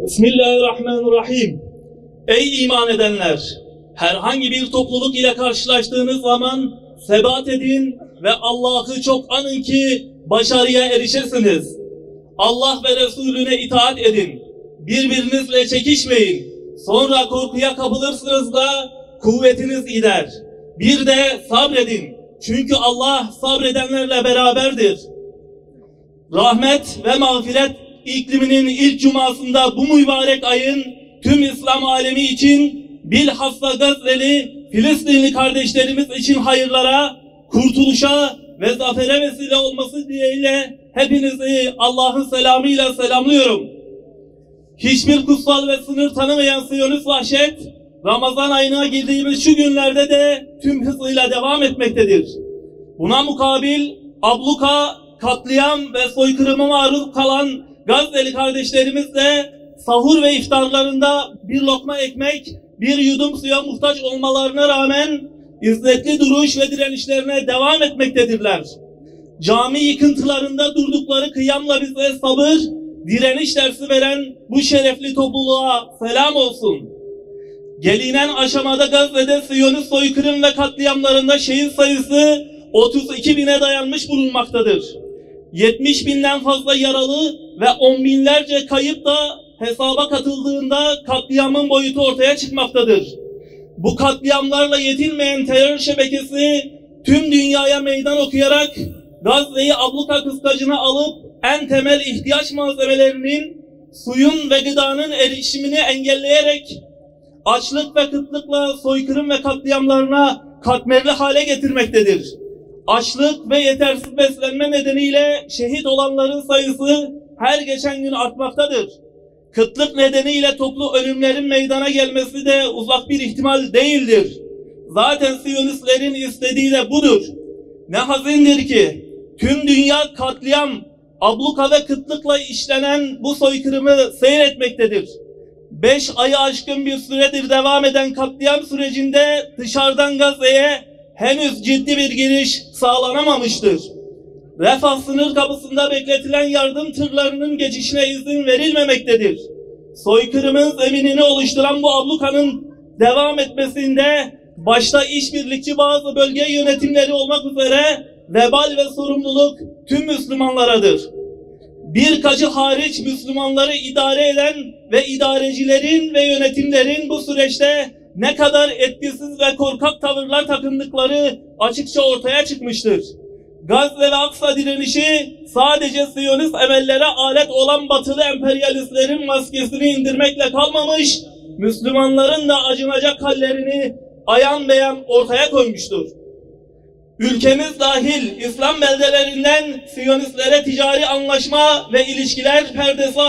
Bismillahirrahmanirrahim. Ey iman edenler! Herhangi bir topluluk ile karşılaştığınız zaman sebat edin ve Allah'ı çok anın ki başarıya erişesiniz. Allah ve Resulüne itaat edin. Birbirinizle çekişmeyin. Sonra korkuya kapılırsınız da kuvvetiniz gider. Bir de sabredin. Çünkü Allah sabredenlerle beraberdir. Rahmet ve mağfiret ikliminin ilk cumasında bu mübarek ayın tüm İslam alemi için bilhassa Gazze'li Filistinli kardeşlerimiz için hayırlara, kurtuluşa ve zafere vesile olması dileğiyle hepinizi Allah'ın selamıyla selamlıyorum. Hiçbir kutsal ve sınır tanımayan Siyonist vahşet, Ramazan ayına girdiğimiz şu günlerde de tüm hızıyla devam etmektedir. Buna mukabil abluka, katliam ve soykırıma maruz kalan Gazze'li kardeşlerimiz de sahur ve iftarlarında bir lokma ekmek, bir yudum suya muhtaç olmalarına rağmen izzetli duruş ve direnişlerine devam etmektedirler. Cami yıkıntılarında durdukları kıyamla bize sabır, direniş dersi veren bu şerefli topluluğa selam olsun. Gelinen aşamada Gazze'de Siyonist soykırım ve katliamlarında şehit sayısı 32 bine dayanmış bulunmaktadır. 70 binden fazla yaralı ve 10 binlerce kayıp da hesaba katıldığında katliamın boyutu ortaya çıkmaktadır. Bu katliamlarla yetinmeyen terör şebekesi tüm dünyaya meydan okuyarak Gazze'yi abluka kıskacına alıp en temel ihtiyaç malzemelerinin, suyun ve gıdanın erişimini engelleyerek açlık ve kıtlıkla soykırım ve katliamlarına katmerli hale getirmektedir. Açlık ve yetersiz beslenme nedeniyle şehit olanların sayısı her geçen gün artmaktadır. Kıtlık nedeniyle toplu ölümlerin meydana gelmesi de uzak bir ihtimal değildir. Zaten Siyonistlerin istediği de budur. Ne hazindir ki tüm dünya katliam, abluka ve kıtlıkla işlenen bu soykırımı seyretmektedir. 5 ayı aşkın bir süredir devam eden katliam sürecinde dışarıdan Gazze'ye henüz ciddi bir giriş sağlanamamıştır. Refah sınır kapısında bekletilen yardım tırlarının geçişine izin verilmemektedir. Soykırımın zeminini oluşturan bu ablukanın devam etmesinde başta işbirlikçi bazı bölge yönetimleri olmak üzere vebal ve sorumluluk tüm Müslümanlaradır. Birkaçı hariç Müslümanları idare eden ve idarecilerin ve yönetimlerin bu süreçte ne kadar etkisiz ve korkak tavırlar takındıkları açıkça ortaya çıkmıştır. Gazze ve Aksa direnişi sadece Siyonist emellere alet olan batılı emperyalistlerin maskesini indirmekle kalmamış, Müslümanların da acınacak hallerini ayan beyan ortaya koymuştur. Ülkemiz dahil İslam beldelerinden Siyonistlere ticari anlaşma ve ilişkiler perdesi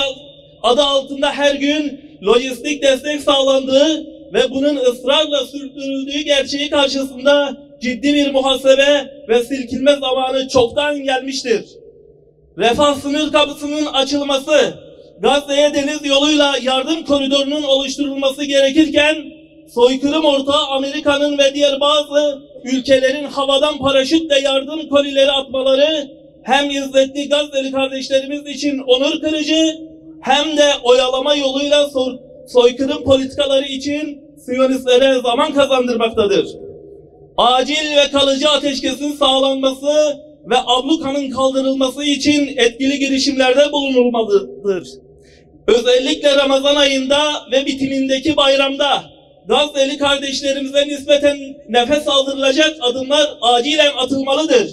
adı altında her gün lojistik destek sağlandığı ve bunun ısrarla sürdürüldüğü gerçeği karşısında ciddi bir muhasebe ve silkinme zamanı çoktan gelmiştir. Refah sınır kapısının açılması, Gazze'ye deniz yoluyla yardım koridorunun oluşturulması gerekirken, soykırım ortağı Amerika'nın ve diğer bazı ülkelerin havadan paraşütle yardım kolileri atmaları, hem izzetli Gazze'li kardeşlerimiz için onur kırıcı, hem de oyalama yoluyla soykırım politikaları için Siyonistlere zaman kazandırmaktadır. Acil ve kalıcı ateşkesin sağlanması ve ablukanın kaldırılması için etkili girişimlerde bulunulmalıdır. Özellikle Ramazan ayında ve bitimindeki bayramda Gazze'li kardeşlerimize nispeten nefes aldırılacak adımlar acilen atılmalıdır.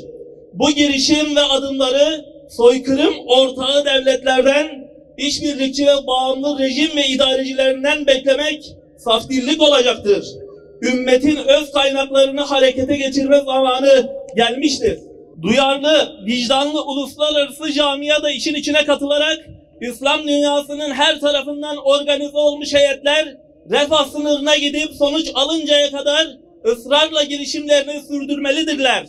Bu girişim ve adımları soykırım ortağı devletlerden, işbirlikçi ve bağımlı rejim ve idarecilerinden beklemek saftirlik olacaktır. Ümmetin öz kaynaklarını harekete geçirme zamanı gelmiştir. Duyarlı, vicdanlı uluslararası camia da işin içine katılarak İslam dünyasının her tarafından organize olmuş heyetler refah sınırına gidip sonuç alıncaya kadar ısrarla girişimlerini sürdürmelidirler.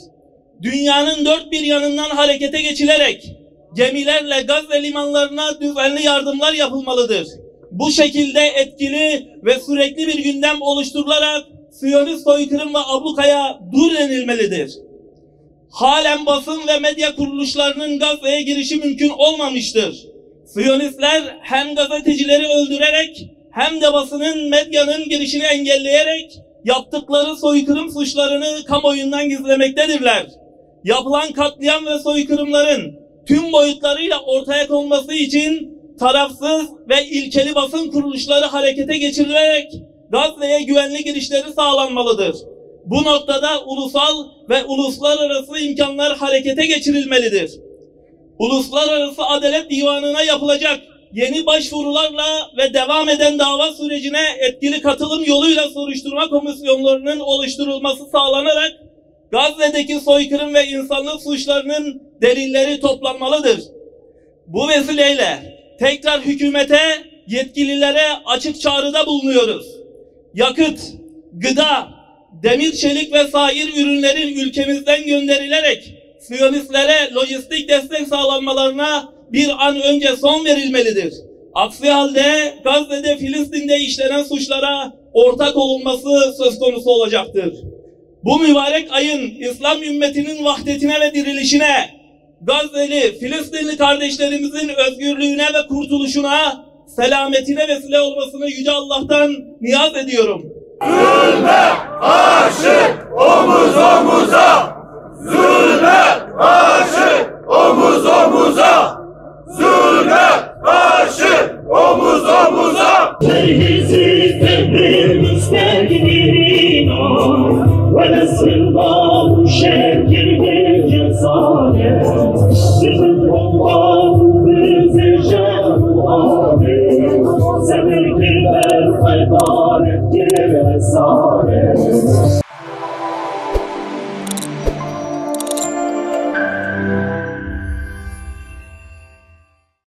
Dünyanın dört bir yanından harekete geçilerek gemilerle Gazze limanlarına düzenli yardımlar yapılmalıdır. Bu şekilde etkili ve sürekli bir gündem oluşturularak Siyonist soykırım ve ablukaya dur denilmelidir. Halen basın ve medya kuruluşlarının Gazze'ye girişi mümkün olmamıştır. Siyonistler hem gazetecileri öldürerek hem de basının, medyanın girişini engelleyerek yaptıkları soykırım suçlarını kamuoyundan gizlemektedirler. Yapılan katliam ve soykırımların tüm boyutlarıyla ortaya konması için tarafsız ve ilkeli basın kuruluşları harekete geçirilerek Gazze'ye güvenli girişleri sağlanmalıdır. Bu noktada ulusal ve uluslararası imkanlar harekete geçirilmelidir. Uluslararası Adalet Divanı'na yapılacak yeni başvurularla ve devam eden dava sürecine etkili katılım yoluyla soruşturma komisyonlarının oluşturulması sağlanarak Gazze'deki soykırım ve insanlık suçlarının delilleri toplanmalıdır. Bu vesileyle tekrar hükümete, yetkililere açık çağrıda bulunuyoruz. Yakıt, gıda, demir çelik ve sair ürünlerin ülkemizden gönderilerek Siyonistlere lojistik destek sağlanmalarına bir an önce son verilmelidir. Aksi halde Gazze'de, Filistin'de işlenen suçlara ortak olunması söz konusu olacaktır. Bu mübarek ayın İslam ümmetinin vahdetine ve dirilişine, Gazze'li, Filistinli kardeşlerimizin özgürlüğüne ve kurtuluşuna, selametine vesile olmasını Yüce Allah'tan niyaz ediyorum. Zulme karşı omuz omuza, zulme karşı omuz omuza, zulme karşı omuz omuza. Perhizi tedbir müstehdirin ol, ve nesrullah şekilde cesaret, bizim Allah'ımızı şer'u-âli, semirkiler ibarettir esaret.